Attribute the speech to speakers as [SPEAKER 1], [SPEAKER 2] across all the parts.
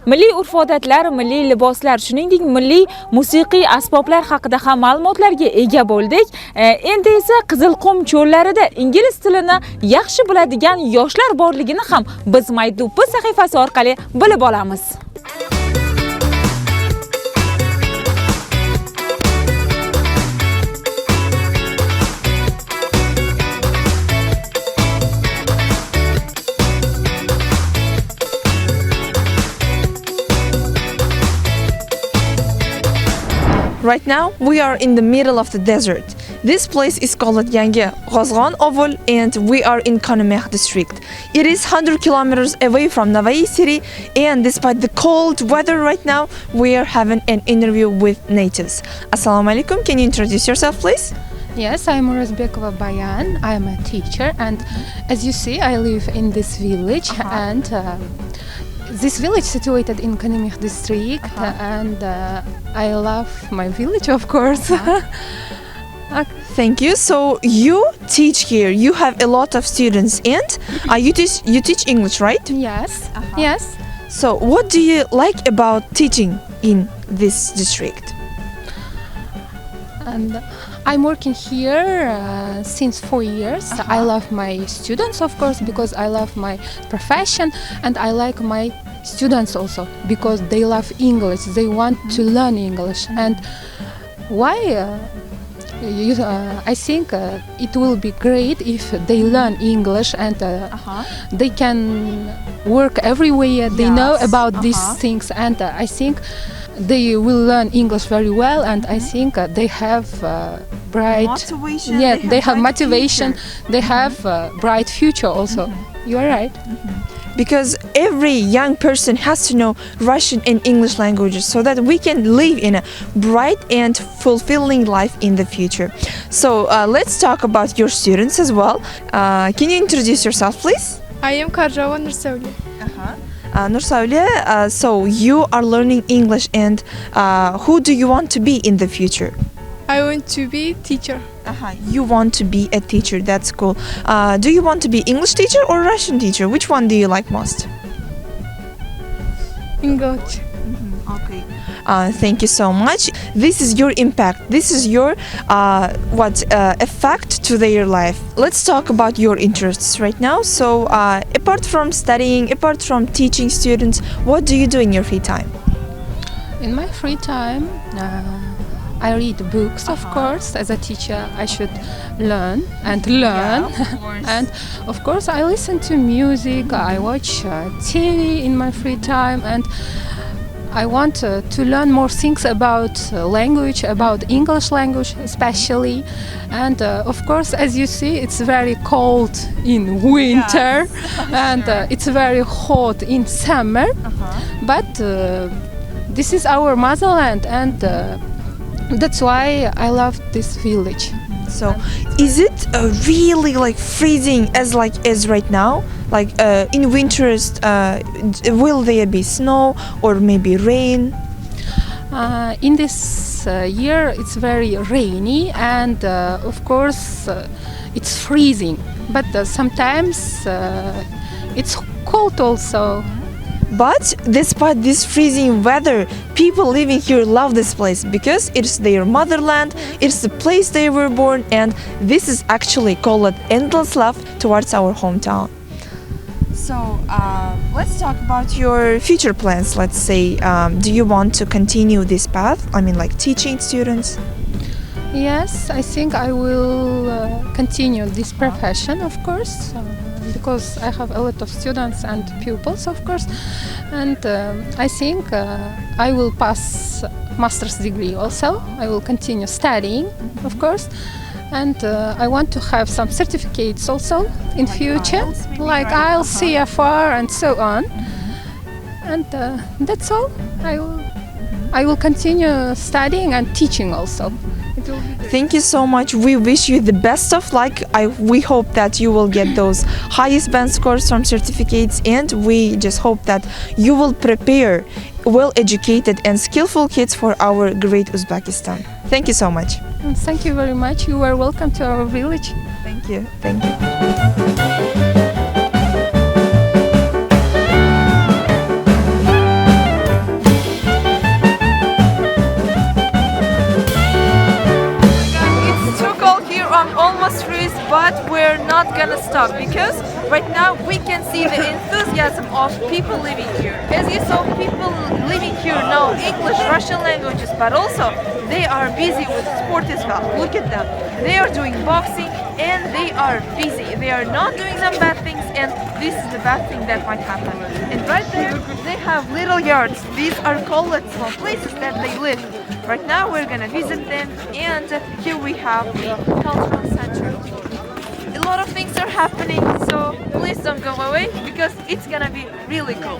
[SPEAKER 1] milliy urf-odatlar, milliy liboslar, shuningdek milliy musiqiy asboblar haqida ham ma'lumotlarga ega bo'ldik. Endi esa Qizilqum cho'llarida ingliz tilini yaxshi biladigan yoshlar borligini ham biz Maydupi sahifasi orqali bilib olamiz.
[SPEAKER 2] Right now, we are in the middle of the desert. This place is called Yangi G'ozg'on Ovul and we are in Quramiz district. It is 100 kilometers away from Navoiy city, and despite the cold weather right now, we are having an interview with natives. Assalamu alaikum, can you introduce yourself please?
[SPEAKER 3] Yes, I'm Razbekova Bayan. I'm a teacher, and as you see, I live in this village, and this village situated in Quramiz district, and I love my village, of course.
[SPEAKER 2] Thank you. So you teach here. You have a lot of students, and you teach English, right?
[SPEAKER 3] Yes. Yes.
[SPEAKER 2] So what do you like about teaching in this district?
[SPEAKER 3] And I'm working here since 4 years. I love my students, of course, because I love my profession, and I like my students also because they love English. They want to learn English, and why? I think it will be great if they learn English and they can work everywhere. They know about these things, and I think they will learn English very well, and I think they have bright
[SPEAKER 2] motivation.
[SPEAKER 3] Yeah, they have motivation. They have bright future also. You are right.
[SPEAKER 2] Because every young person has to know Russian and English languages so that we can live in a bright and fulfilling life in the future. So let's talk about your students as well. Can you introduce yourself please?
[SPEAKER 4] I am Karjava Nursauli.
[SPEAKER 2] Nursauli, so you are learning English, and who do you want to be in the future?
[SPEAKER 4] I want to be teacher.
[SPEAKER 2] You want to be a teacher, that's cool. Do you want to be English teacher or Russian teacher? Which one do you like most?
[SPEAKER 4] English.
[SPEAKER 2] Okay. Thank you so much. This is your impact. This is your effect to their life. Let's talk about your interests right now. So apart from studying, apart from teaching students, what do you do in your free time?
[SPEAKER 3] In my free time, I read books, of course. As a teacher, I should learn and learn. And of course, I listen to music, I watch TV in my free time, and I want to learn more things about language, about English language especially. And of course, as you see, it's very cold in winter, and it's very hot in summer. But this is our motherland, and that's why I love this village.
[SPEAKER 2] So, is it really like freezing as right now? Like in winters, will there be snow or maybe rain?
[SPEAKER 3] In this year, it's very rainy, and of course, it's freezing. But sometimes it's cold also.
[SPEAKER 2] But despite this freezing weather, people living here love this place because it's their motherland, it's the place they were born, and this is actually called endless love towards our hometown. So let's talk about your future plans. Let's say, do you want to continue this path? I mean, like teaching students?
[SPEAKER 3] Yes, I think I will continue this profession, of course. Because I have a lot of students and pupils, of course, and I think I will pass master's degree also. I will continue studying, of course, and I want to have some certificates also in future, like IELTS, CFR, and so on. And that's all. I will continue studying and teaching also.
[SPEAKER 2] Thank you so much. We wish you the best of luck. We hope that you will get those highest band scores from certificates, and we just hope that you will prepare well-educated and skillful kids for our great Uzbekistan. Thank you so much.
[SPEAKER 3] Thank you very much. You are welcome to our village.
[SPEAKER 2] Thank you. Thank you. stop because right now we can see the enthusiasm of people living here. As you saw, people living here know English, Russian languages, but also they are busy with sport as well. Look at them. They are doing boxing and they are busy. They are not doing some bad things, and this is the bad thing that might happen. And right there, they have little yards. These are called small places that they live. Right now we're gonna visit them, and here we have the cultural center. A lot of things are happening, so please don't go away because it's gonna be really cool.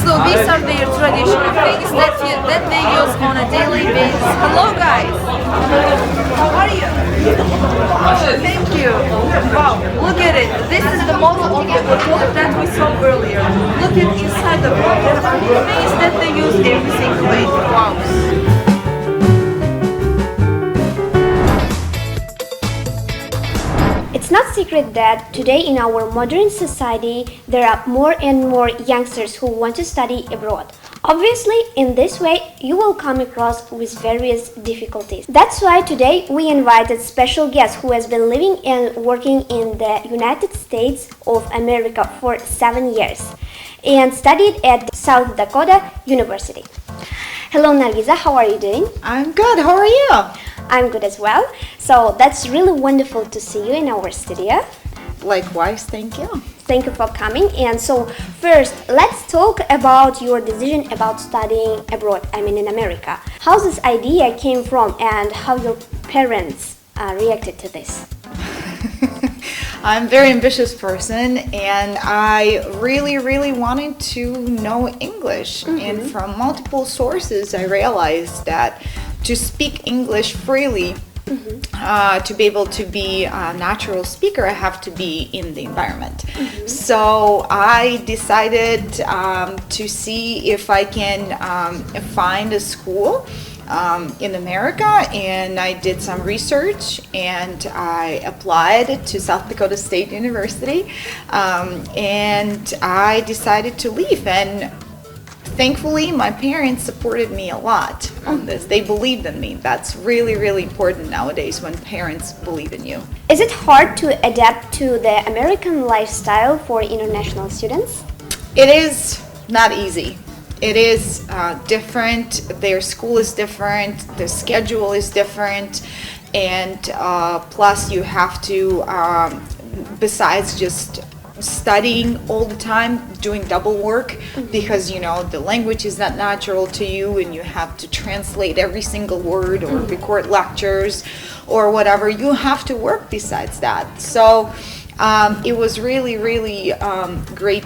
[SPEAKER 2] So these are their traditional things that they use on a daily basis. Hello guys! How are you? Thank you. Wow, look at it. This is the model of the book that we saw earlier. Look at inside the book. There are things that they use every single day. Wow.
[SPEAKER 5] It's not secret that today in our modern society there are more and more youngsters who want to study abroad. Obviously, in this way, you will come across with various difficulties. That's why today we invited special guest who has been living and working in the United States of America for 7 years and studied at South Dakota University. Hello Nargiza, how are you doing?
[SPEAKER 6] I'm good. How are you?
[SPEAKER 5] I'm good as well. So that's really wonderful to see you in our studio.
[SPEAKER 6] Likewise, thank you.
[SPEAKER 5] Thank you for coming. And so first, let's talk about your decision about studying abroad, in America. How this idea came from and how your parents reacted to this.
[SPEAKER 6] I'm a very ambitious person and I really wanted to know English. And from multiple sources, I realized that to speak English freely, to be able to be a natural speaker, I have to be in the environment. So I decided to see if I can find a school in America, and I did some research and I applied to South Dakota State University, and I decided to leave. And thankfully, my parents supported me a lot on this. They believed in me. That's really important nowadays when parents believe in you.
[SPEAKER 5] Is it hard to adapt to the American lifestyle for international students?
[SPEAKER 6] It is not easy. It is different. Their school is different. The schedule is different. And plus you have to, besides just studying all the time, doing double work, because the language is not natural to you and you have to translate every single word or record lectures or whatever. You have to work besides that. So it was really great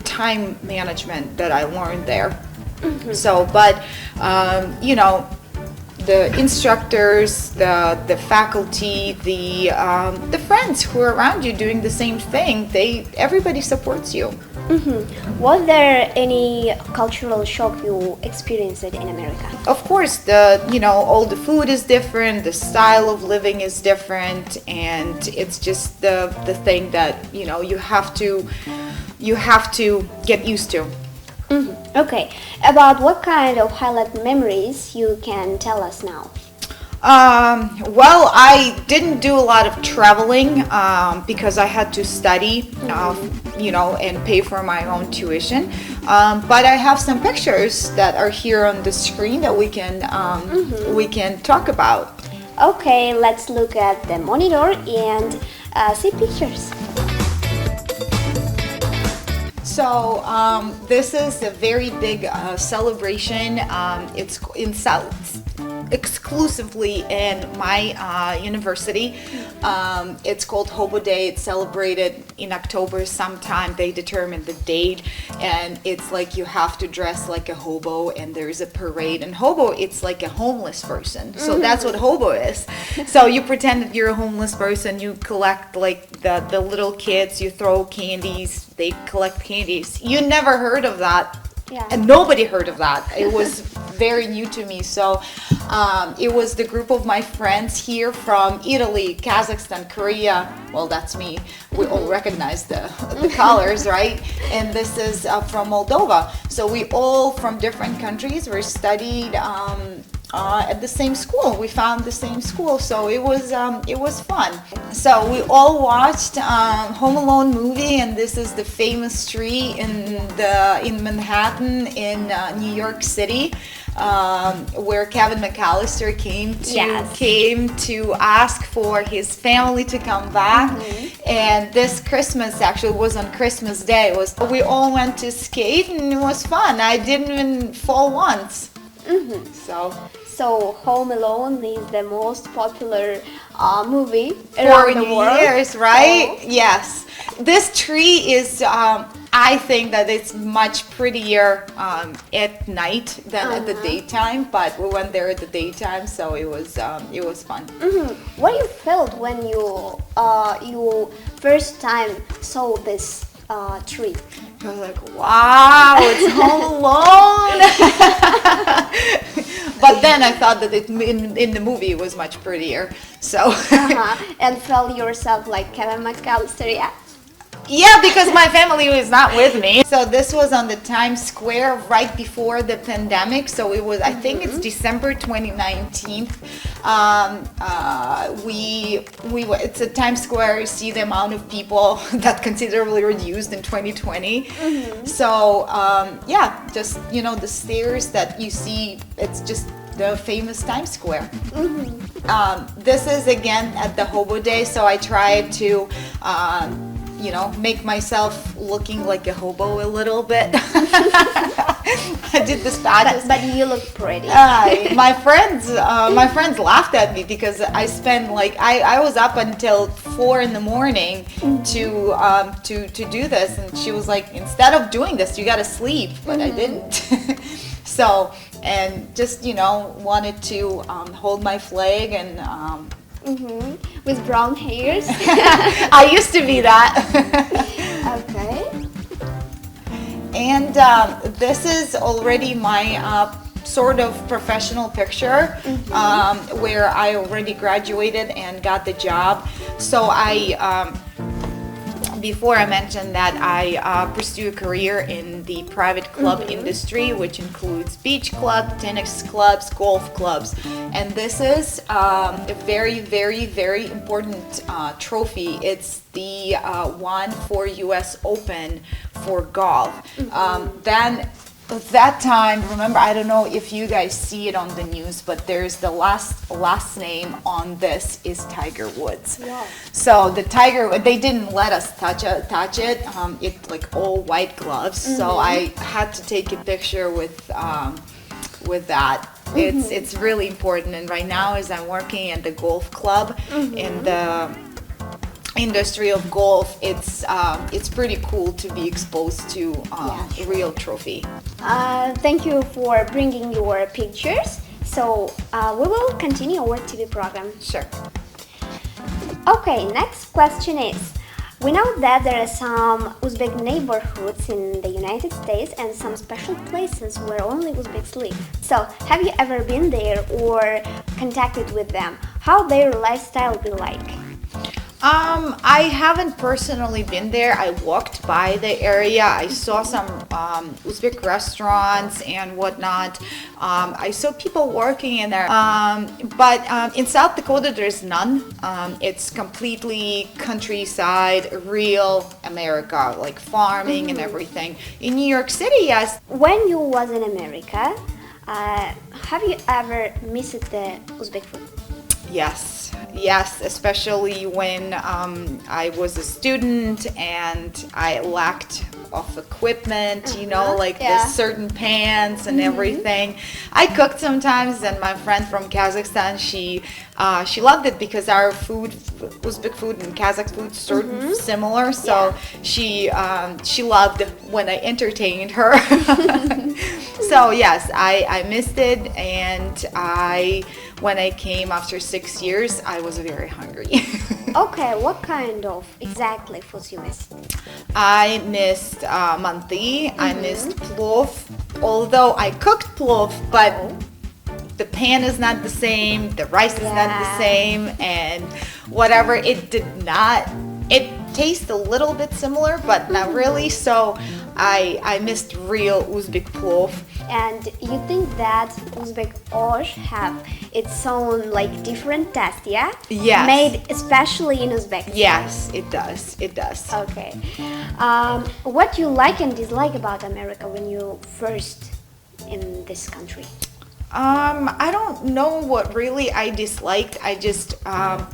[SPEAKER 6] time management that I learned there. So but the instructors, the faculty, the friends who are around you doing the same thing, everybody supports you.
[SPEAKER 5] Was there any cultural shock you experienced in America?
[SPEAKER 6] Of course, all the food is different, the style of living is different, and it's just the thing that you have to get used to.
[SPEAKER 5] Okay, about what kind of highlight memories you can tell us now?
[SPEAKER 6] Well, I didn't do a lot of traveling because I had to study, and pay for my own tuition. But I have some pictures that are here on the screen that we can talk about.
[SPEAKER 5] Okay, let's look at the monitor and see pictures.
[SPEAKER 6] So this is a very big celebration. It's exclusively in my university. It's called Hobo Day. It's celebrated in October sometime. They determine the date, and it's like you have to dress like a hobo, and there's a parade. And hobo, it's like a homeless person. So that's what hobo is. So you pretend that you're a homeless person. You collect like the little kids. You throw candies. They collect candies. You never heard of that.
[SPEAKER 5] Yeah.
[SPEAKER 6] And nobody heard of that. It was very new to me. So it was the group of my friends here from Italy, Kazakhstan, Korea. Well, that's me. We all recognize the colors, right? And this is from Moldova. So we all from different countries were studied at the same school. We found the same school, so it was fun. So we all watched Home Alone movie, and this is the famous street in Manhattan in New York City, where Kevin McAllister came to ask for his family to come back. And this Christmas actually was on Christmas Day. We all went to skate, and it was fun. I didn't even fall once.
[SPEAKER 5] So Home Alone is the most popular movie
[SPEAKER 6] for
[SPEAKER 5] around the world.
[SPEAKER 6] years, right? Yes. This tree is, I think that it's much prettier at night than at the daytime. But we went there at the daytime, so it was fun.
[SPEAKER 5] What you felt when you first time saw this tree?
[SPEAKER 6] I was like, wow, it's Home Alone. But then I thought that in the movie it was much prettier. So
[SPEAKER 5] And felt yourself like Kevin McAllister, yeah?
[SPEAKER 6] yeah, because my family was not with me. So this was on the Times Square right before the pandemic. So it was, I think it's December 2019. It's a Times Square. You see the amount of people that considerably reduced in 2020. So yeah, just the stairs that you see. It's just the famous Times Square. This is again at the Hobo Day. So I tried to make myself looking like a hobo a little bit. I did this pageant.
[SPEAKER 5] But you look pretty.
[SPEAKER 6] My friends laughed at me because I spent I was up until 4 in the morning to do this, and she was like, instead of doing this, you gotta sleep, but I didn't. So, and just wanted to hold my flag and.
[SPEAKER 5] With brown hairs.
[SPEAKER 6] I used to be that.
[SPEAKER 5] Okay.
[SPEAKER 6] And this is already my sort of professional picture where I already graduated and got the job. So before I mentioned that I pursue a career in the private club industry, which includes beach club, tennis clubs, golf clubs. And this is a very, very, very important trophy. It's the one for US Open for golf. Then at that time, remember, I don't know if you guys see it on the news, but there's the last name on this is Tiger Woods.
[SPEAKER 5] Wow.
[SPEAKER 6] So the Tiger, they didn't let us touch it. It's like all white gloves. So I had to take a picture with that. It's really important. And right now, as I'm working at the golf club in the industry of golf, it's pretty cool to be exposed to a real trophy.
[SPEAKER 5] Thank you for bringing your pictures. So we will continue our TV program.
[SPEAKER 6] Sure.
[SPEAKER 5] Okay, next question is, we know that there are some Uzbek neighborhoods in the United States and some special places where only Uzbeks live. So, have you ever been there or contacted with them? How their lifestyle be like?
[SPEAKER 6] I haven't personally been there. I walked by the area. I saw some Uzbek restaurants and whatnot. I saw people working in there. But in South Dakota, there's none. It's completely countryside, real America, like farming and everything. In New York City, yes.
[SPEAKER 5] When you was in America, have you ever missed the Uzbek food?
[SPEAKER 6] Yes, especially when I was a student and I lacked of equipment, the certain pans and everything. I cooked sometimes, and my friend from Kazakhstan, she loved it because our food, Uzbek food and Kazakh food, sort of similar. So she loved when I entertained her. So yes, I missed it, and when I came after 6 years, I was very hungry.
[SPEAKER 5] Okay, what kind of exactly foods you missed?
[SPEAKER 6] I missed manti, I missed plov, although I cooked plov, but the pan is not the same, the rice is not the same, and whatever, it tastes a little bit similar, but not really, so I missed real Uzbek plov.
[SPEAKER 5] And you think that Uzbek osh have its own like different taste, yeah?
[SPEAKER 6] Yes.
[SPEAKER 5] Made especially in Uzbekistan.
[SPEAKER 6] Yes, it does, it does.
[SPEAKER 5] Okay. What you like and dislike about America when you first in this country?
[SPEAKER 6] I don't know what really I disliked. I just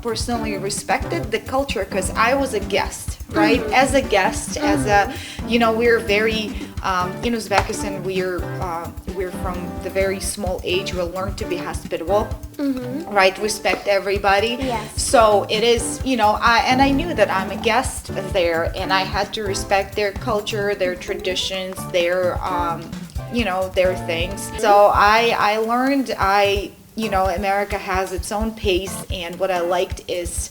[SPEAKER 6] personally respected the culture because I was a guest, right? As a guest, as a, we're very, in Uzbekistan, we're from the very small age, we learn to be hospitable, right? Respect everybody.
[SPEAKER 5] Yes.
[SPEAKER 6] So it is, I knew that I'm a guest there, and I had to respect their culture, their traditions, their things. So I learned America has its own pace, and what I liked is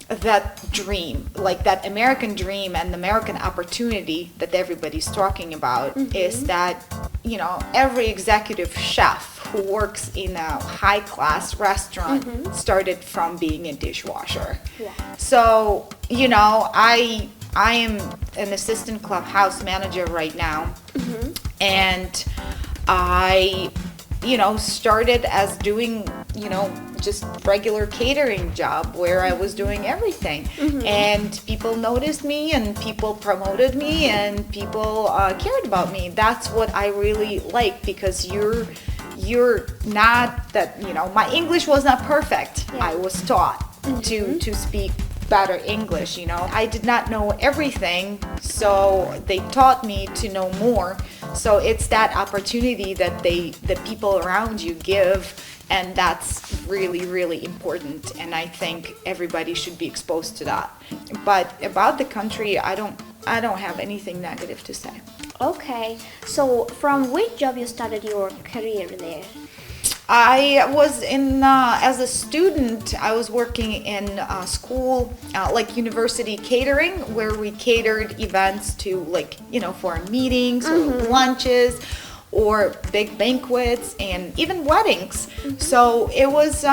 [SPEAKER 6] that dream, like that American dream and American opportunity that everybody's talking about is that, every executive chef who works in a high-class restaurant started from being a dishwasher.
[SPEAKER 5] Yeah.
[SPEAKER 6] So, I am an assistant clubhouse manager right now, and I, started as doing, just regular catering job where I was doing everything, and people noticed me, and people promoted me, and people cared about me. That's what I really like, because you're not that, my English was not perfect.
[SPEAKER 5] Yeah.
[SPEAKER 6] I was taught to speak better English, I did not know everything, so they taught me to know more. So it's that opportunity that the people around you give, and that's really, really important, and I think everybody should be exposed to that. But about the country, I don't have anything negative to say.
[SPEAKER 5] Okay. So from which job you started your career there?
[SPEAKER 6] I was as a student, I was working in school, like university catering, where we catered events to foreign meetings or lunches or big banquets and even weddings. So it was,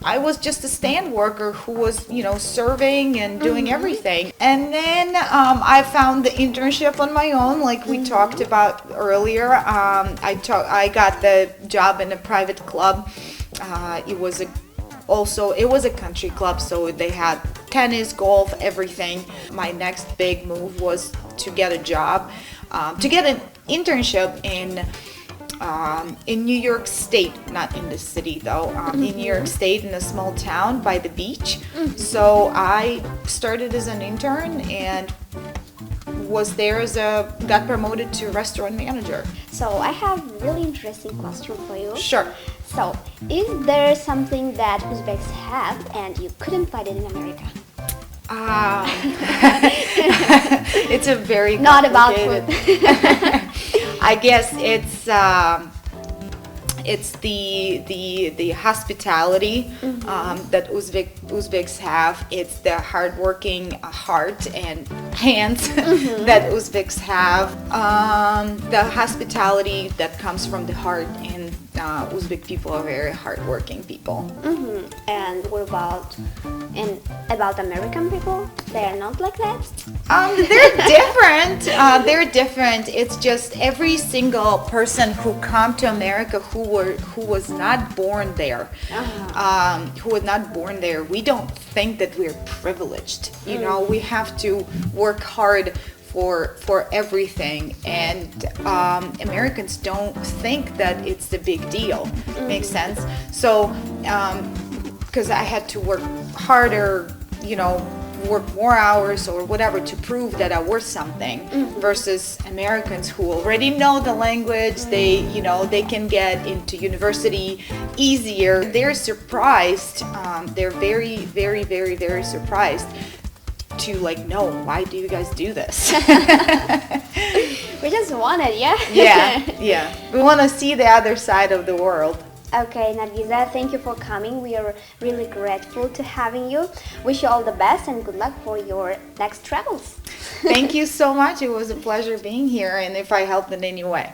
[SPEAKER 6] I was just a stand worker who was, serving and doing everything. And then I found the internship on my own, like we talked about earlier. I got the job in a private club. It was a country club, so they had tennis, golf, everything. My next big move was to get a job, to get an internship in New York State, not in the city though, in New York State, in a small town by the beach. So I started as an intern and was there got promoted to restaurant manager.
[SPEAKER 5] So I have a really interesting question for you.
[SPEAKER 6] Sure.
[SPEAKER 5] So, is there something that Uzbeks have and you couldn't find it in America?
[SPEAKER 6] It's a very
[SPEAKER 5] Not about food.
[SPEAKER 6] I guess it's the hospitality that Uzbeks have. It's the hardworking heart and hands that Uzbeks have. The hospitality that comes from the heart, and Uzbek people are very hardworking people.
[SPEAKER 5] And what about American people? They're not like that?
[SPEAKER 6] They're different. They're different. It's just every single person who come to America who was not born there, we don't think that we're privileged. We have to work hard for everything, and Americans don't think that it's the big deal. Makes sense? So, because I had to work harder, work more hours or whatever to prove that I'm worth something, versus Americans who already know the language. They can get into university easier. They're surprised. They're very, very, very, very surprised to know, why do you guys do this?
[SPEAKER 5] We just want it, yeah?
[SPEAKER 6] Yeah. We want to see the other side of the world.
[SPEAKER 5] Okay, Nargiza, thank you for coming. We are really grateful to having you. Wish you all the best and good luck for your next travels.
[SPEAKER 6] Thank you so much. It was a pleasure being here, and if I helped in any way.